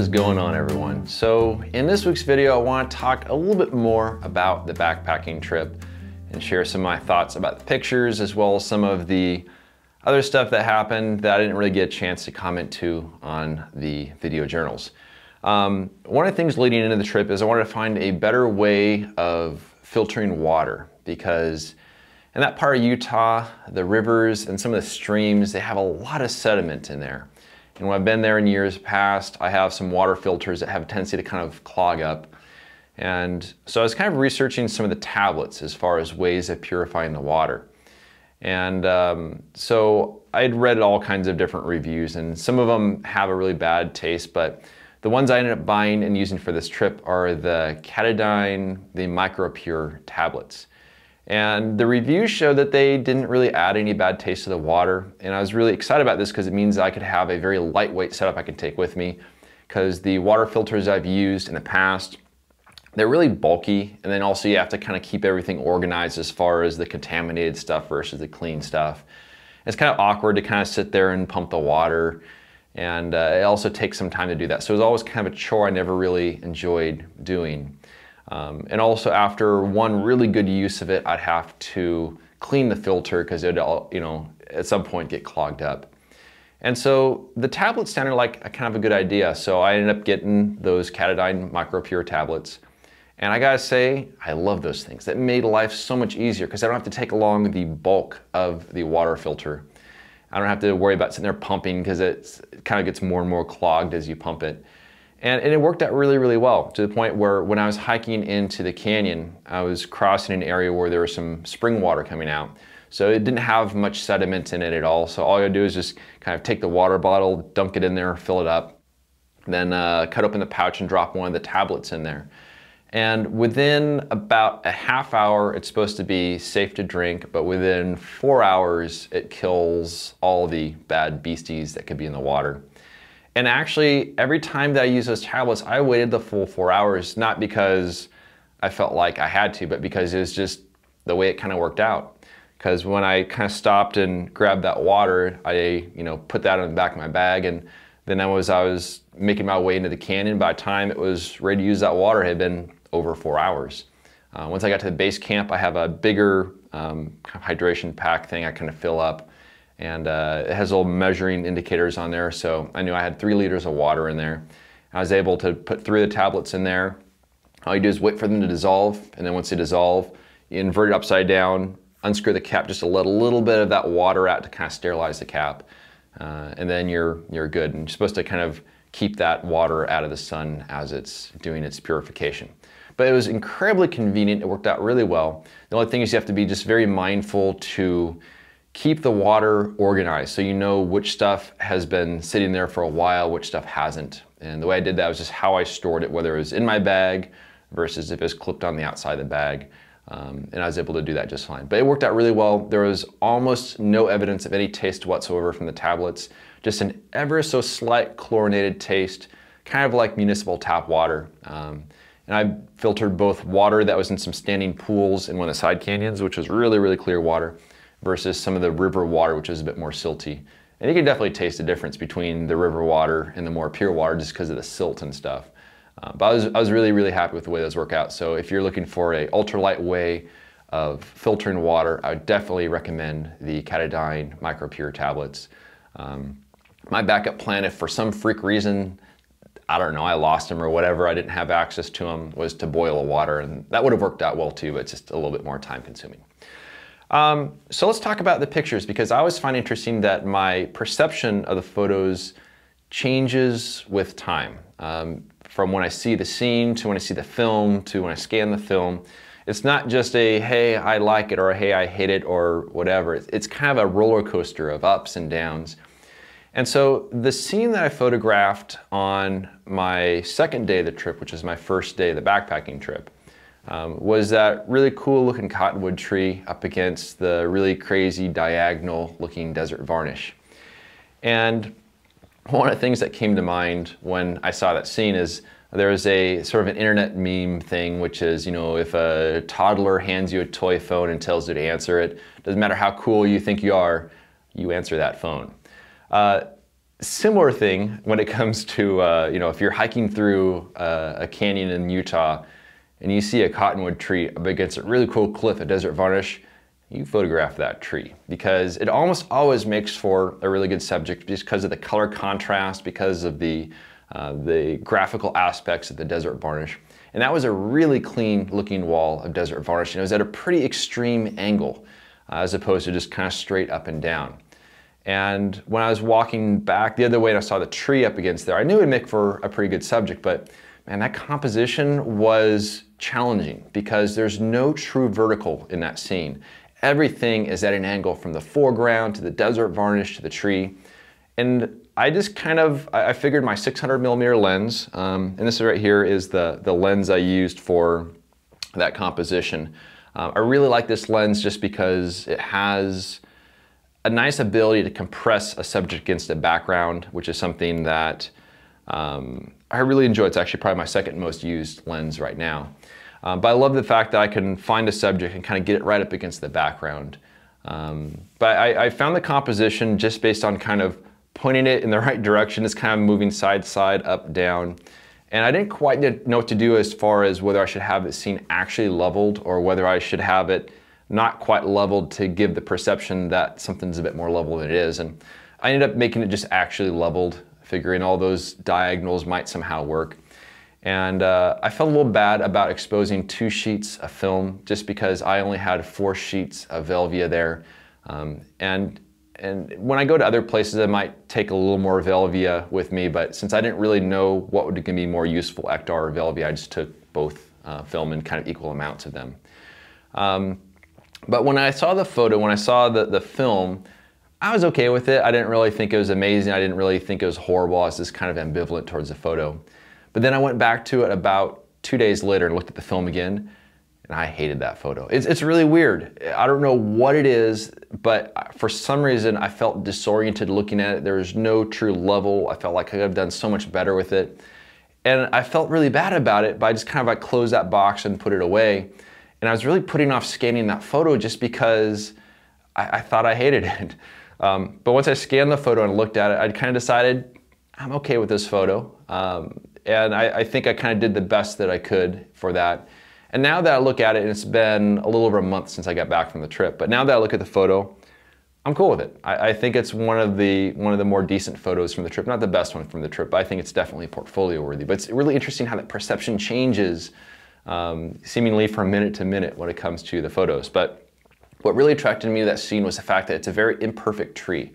is going on, everyone? So in this week's video, I want to talk a little bit more about the backpacking trip and share some of my thoughts about the pictures as well as some of the other stuff that happened that I didn't really get a chance to comment to on the video journals. One of the things leading into the trip is I wanted to find a better way of filtering water, because in that part of Utah, the rivers and some of the streams, they have a lot of sediment in there. And when I've been there in years past, I have some water filters that have a tendency to kind of clog up. And so I was kind of researching some of the tablets as far as ways of purifying the water. And so I had read all kinds of different reviews, and some of them have a really bad taste, but the ones I ended up buying and using for this trip are the Katadyn, the MicroPure tablets. And the reviews show that they didn't really add any bad taste to the water. And I was really excited about this because it means I could have a very lightweight setup I can take with me, because the water filters I've used in the past, they're really bulky. And then also you have to kind of keep everything organized as far as the contaminated stuff versus the clean stuff. It's kind of awkward to kind of sit there and pump the water. And it also takes some time to do that. So it was always kind of a chore I never really enjoyed doing. And also after one really good use of it, I'd have to clean the filter because it would, at some point get clogged up. And so the tablets sounded like a kind of a good idea. So I ended up getting those Katadyn MicroPure tablets. And I gotta say, I love those things. That made life so much easier because I don't have to take along the bulk of the water filter. I don't have to worry about sitting there pumping because it kind of gets more and more clogged as you pump it. And it worked out really, really well, to the point where when I was hiking into the canyon, I was crossing an area where there was some spring water coming out. So it didn't have much sediment in it at all. So all I gotta do is just kind of take the water bottle, dunk it in there, fill it up, then cut open the pouch and drop one of the tablets in there. And within about a half hour, it's supposed to be safe to drink, but within 4 hours, it kills all the bad beasties that could be in the water. And actually, every time that I use those tablets, I waited the full 4 hours, not because I felt like I had to, but because it was just the way it kind of worked out. Because when I kind of stopped and grabbed that water, I put that on the back of my bag, and then I was making my way into the canyon. By the time it was ready to use that water, it had been over 4 hours. Once I got to the base camp, I have a bigger kind of hydration pack thing I kind of fill up. And it has little measuring indicators on there, so I knew I had 3 liters of water in there. I was able to put 3 of the tablets in there. All you do is wait for them to dissolve, and then once they dissolve, you invert it upside down, unscrew the cap just to let a little bit of that water out to kind of sterilize the cap, and then you're good. And you're supposed to kind of keep that water out of the sun as it's doing its purification. But it was incredibly convenient. It worked out really well. The only thing is you have to be just very mindful to keep the water organized so you know which stuff has been sitting there for a while, which stuff hasn't. And the way I did that was just how I stored it, whether it was in my bag versus if it was clipped on the outside of the bag. And I was able to do that just fine. But it worked out really well. There was almost no evidence of any taste whatsoever from the tablets, just an ever so slight chlorinated taste, kind of like municipal tap water. And I filtered both water that was in some standing pools in one of the side canyons, which was really, really clear water, versus some of the river water, which is a bit more silty. And you can definitely taste the difference between the river water and the more pure water just because of the silt and stuff. But I was really, really happy with the way those work out. So if you're looking for a ultralight way of filtering water, I would definitely recommend the Katadyn MicroPure tablets. My backup plan, if for some freak reason, I don't know, I lost them or whatever, I didn't have access to them, was to boil the water. And that would have worked out well too, but it's just a little bit more time consuming. So let's talk about the pictures, because I always find interesting that my perception of the photos changes with time. From when I see the scene to when I see the film to when I scan the film. It's not just a, hey, I like it, or hey, I hate it, or whatever. It's kind of a roller coaster of ups and downs. And so the scene that I photographed on my second day of the trip, which is my first day of the backpacking trip, was that really cool looking cottonwood tree up against the really crazy diagonal looking desert varnish. And one of the things that came to mind when I saw that scene is there was a sort of an internet meme thing, which is, if a toddler hands you a toy phone and tells you to answer it, doesn't matter how cool you think you are, you answer that phone. similar thing when it comes to, you know, if you're hiking through a canyon in Utah and you see a cottonwood tree up against a really cool cliff, a desert varnish, you photograph that tree because it almost always makes for a really good subject just because of the color contrast, because of the graphical aspects of the desert varnish. And that was a really clean looking wall of desert varnish, and it was at a pretty extreme angle as opposed to just kind of straight up and down. And when I was walking back the other way and I saw the tree up against there, I knew it would make for a pretty good subject, but man, that composition was challenging because there's no true vertical in that scene. Everything is at an angle from the foreground to the desert varnish to the tree. And I just kind of, I figured my 600mm lens, and this right here is the lens I used for that composition. I really like this lens just because it has a nice ability to compress a subject against a background, which is something that I really enjoy. It's actually probably my second most used lens right now. But I love the fact that I can find a subject and kind of get it right up against the background. But I found the composition just based on kind of pointing it in the right direction. It's kind of moving side to side, up, down. And I didn't quite know what to do as far as whether I should have the scene actually leveled or whether I should have it not quite leveled to give the perception that something's a bit more level than it is. And I ended up making it just actually leveled, figuring all those diagonals might somehow work. And I felt a little bad about exposing 2 sheets of film just because I only had 4 sheets of Velvia there. And when I go to other places, I might take a little more Velvia with me, but since I didn't really know what would be more useful, Ektar or Velvia, I just took both film in kind of equal amounts of them. But when I saw the photo, when I saw the film, I was okay with it. I didn't really think it was amazing. I didn't really think it was horrible. I was just kind of ambivalent towards the photo. But then I went back to it about 2 days later and looked at the film again, and I hated that photo. It's really weird. I don't know what it is, but for some reason I felt disoriented looking at it. There was no true level. I felt like I could have done so much better with it. And I felt really bad about it, but I just kind of like closed that box and put it away. And I was really putting off scanning that photo just because I thought I hated it. But once I scanned the photo and looked at it, I kind of decided I'm okay with this photo. And I think I kind of did the best that I could for that. And now that I look at it, and it's been a little over a month since I got back from the trip, but now that I look at the photo, I'm cool with it. I think it's one of the more decent photos from the trip. Not the best one from the trip, but I think it's definitely portfolio worthy. But it's really interesting how that perception changes seemingly from minute to minute when it comes to the photos. But what really attracted me to that scene was the fact that it's a very imperfect tree.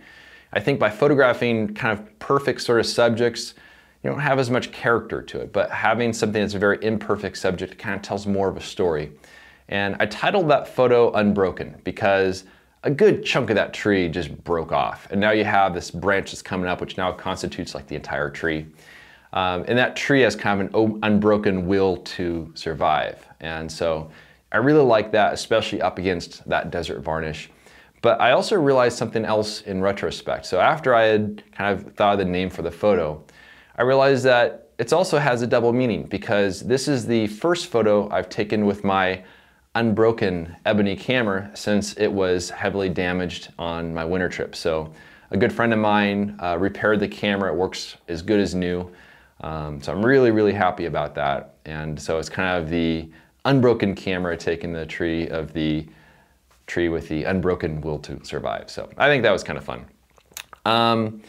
I think by photographing kind of perfect sort of subjects, you don't have as much character to it, but having something that's a very imperfect subject kind of tells more of a story. And I titled that photo Unbroken because a good chunk of that tree just broke off. And now you have this branch that's coming up, which now constitutes like the entire tree. And that tree has kind of an unbroken will to survive. And so I really like that, especially up against that desert varnish. But I also realized something else in retrospect. So after I had kind of thought of the name for the photo, I realized that it also has a double meaning because this is the first photo I've taken with my unbroken ebony camera since it was heavily damaged on my winter trip. So a good friend of mine repaired the camera. It works as good as new. So I'm really, really happy about that. And so it's kind of the unbroken camera taking the tree of the tree with the unbroken will to survive. So I think that was kind of fun.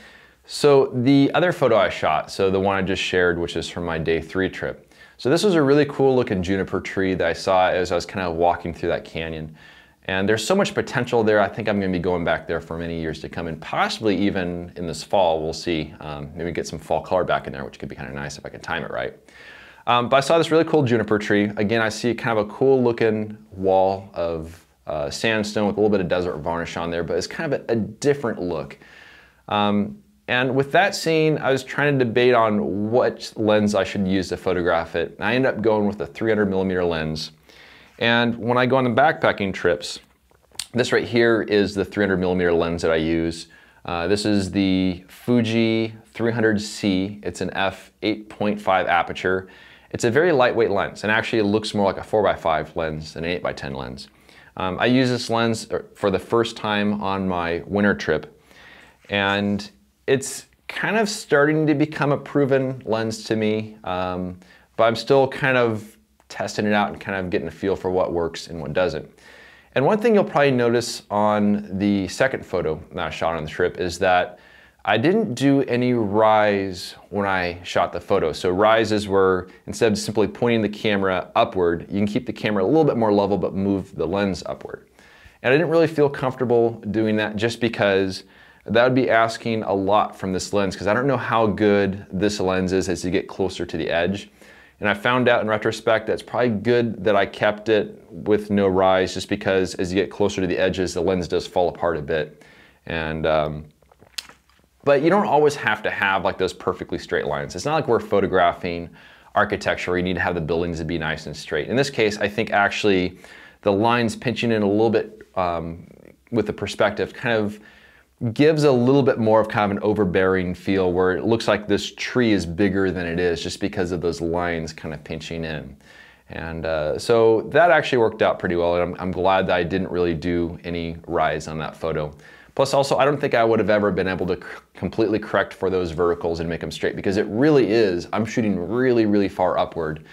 So the other photo I shot, so the one I just shared, which is from my day 3 trip. So this was a really cool looking juniper tree that I saw as I was kind of walking through that canyon. And there's so much potential there. I think I'm going to be going back there for many years to come, and possibly even in this fall, we'll see. Maybe get some fall color back in there, which could be kind of nice if I can time it right. But I saw this really cool juniper tree. Again, I see kind of a cool looking wall of sandstone with a little bit of desert varnish on there, but it's kind of a different look. And with that scene, I was trying to debate on what lens I should use to photograph it. And I ended up going with a 300mm lens. And when I go on the backpacking trips, this right here is the 300mm lens that I use. This is the Fuji 300C. It's an f8.5 aperture. It's a very lightweight lens, and actually it looks more like a 4x5 lens than an 8x10 lens. I use this lens for the first time on my winter trip, and it's kind of starting to become a proven lens to me, but I'm still kind of testing it out and kind of getting a feel for what works and what doesn't. And one thing you'll probably notice on the second photo that I shot on the trip is that I didn't do any rise when I shot the photo. So rises were, instead of simply pointing the camera upward, you can keep the camera a little bit more level but move the lens upward. And I didn't really feel comfortable doing that just because that would be asking a lot from this lens, because I don't know how good this lens is as you get closer to the edge. And I found out in retrospect that it's probably good that I kept it with no rise, just because as you get closer to the edges, the lens does fall apart a bit. And but you don't always have to have like those perfectly straight lines. It's not like we're photographing architecture where you need to have the buildings to be nice and straight. In this case, I think actually the lines pinching in a little bit with the perspective kind of gives a little bit more of kind of an overbearing feel, where it looks like this tree is bigger than it is just because of those lines kind of pinching in. And so that actually worked out pretty well, and I'm glad that I didn't really do any rise on that photo. Plus also, I don't think I would have ever been able to completely correct for those verticals and make them straight, because it really is, I'm shooting really, really far upward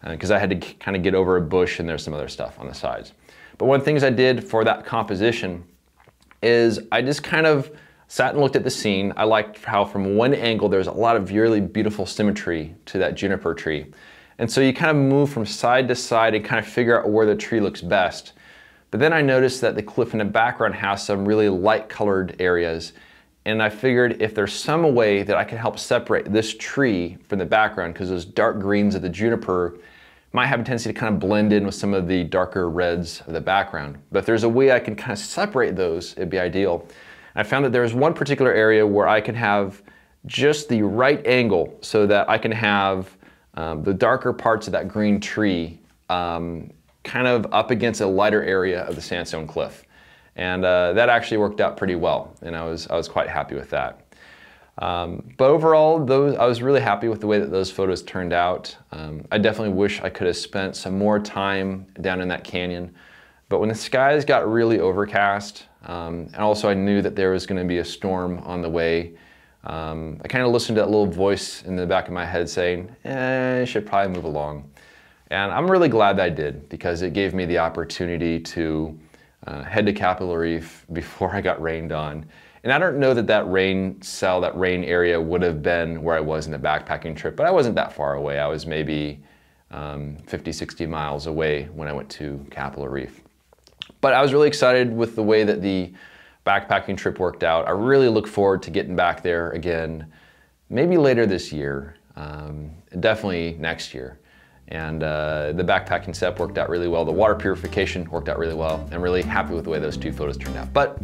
because I had to kind of get over a bush and there's some other stuff on the sides. But one of the things I did for that composition is I just kind of sat and looked at the scene. I liked how from one angle there's a lot of really beautiful symmetry to that juniper tree. And so you kind of move from side to side and kind of figure out where the tree looks best. But then I noticed that the cliff in the background has some really light colored areas. And I figured if there's some way that I can help separate this tree from the background, because those dark greens of the juniper might have a tendency to kind of blend in with some of the darker reds of the background. But if there's a way I can kind of separate those, it'd be ideal. I found that there's one particular area where I can have just the right angle so that I can have the darker parts of that green tree kind of up against a lighter area of the sandstone cliff. And that actually worked out pretty well, and I was quite happy with that. But overall, I was really happy with the way that those photos turned out. I definitely wish I could have spent some more time down in that canyon. But when the skies got really overcast, and also I knew that there was going to be a storm on the way, I kind of listened to that little voice in the back of my head saying, I should probably move along. And I'm really glad that I did, because it gave me the opportunity to head to Capitol Reef before I got rained on. And I don't know that that rain cell, that rain area would have been where I was in the backpacking trip, but I wasn't that far away. I was maybe 50, 60 miles away when I went to Capitol Reef. But I was really excited with the way that the backpacking trip worked out. I really look forward to getting back there again, maybe later this year, definitely next year. And the backpacking setup worked out really well. The water purification worked out really well. I'm really happy with the way those two photos turned out. But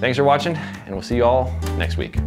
thanks for watching, and we'll see you all next week.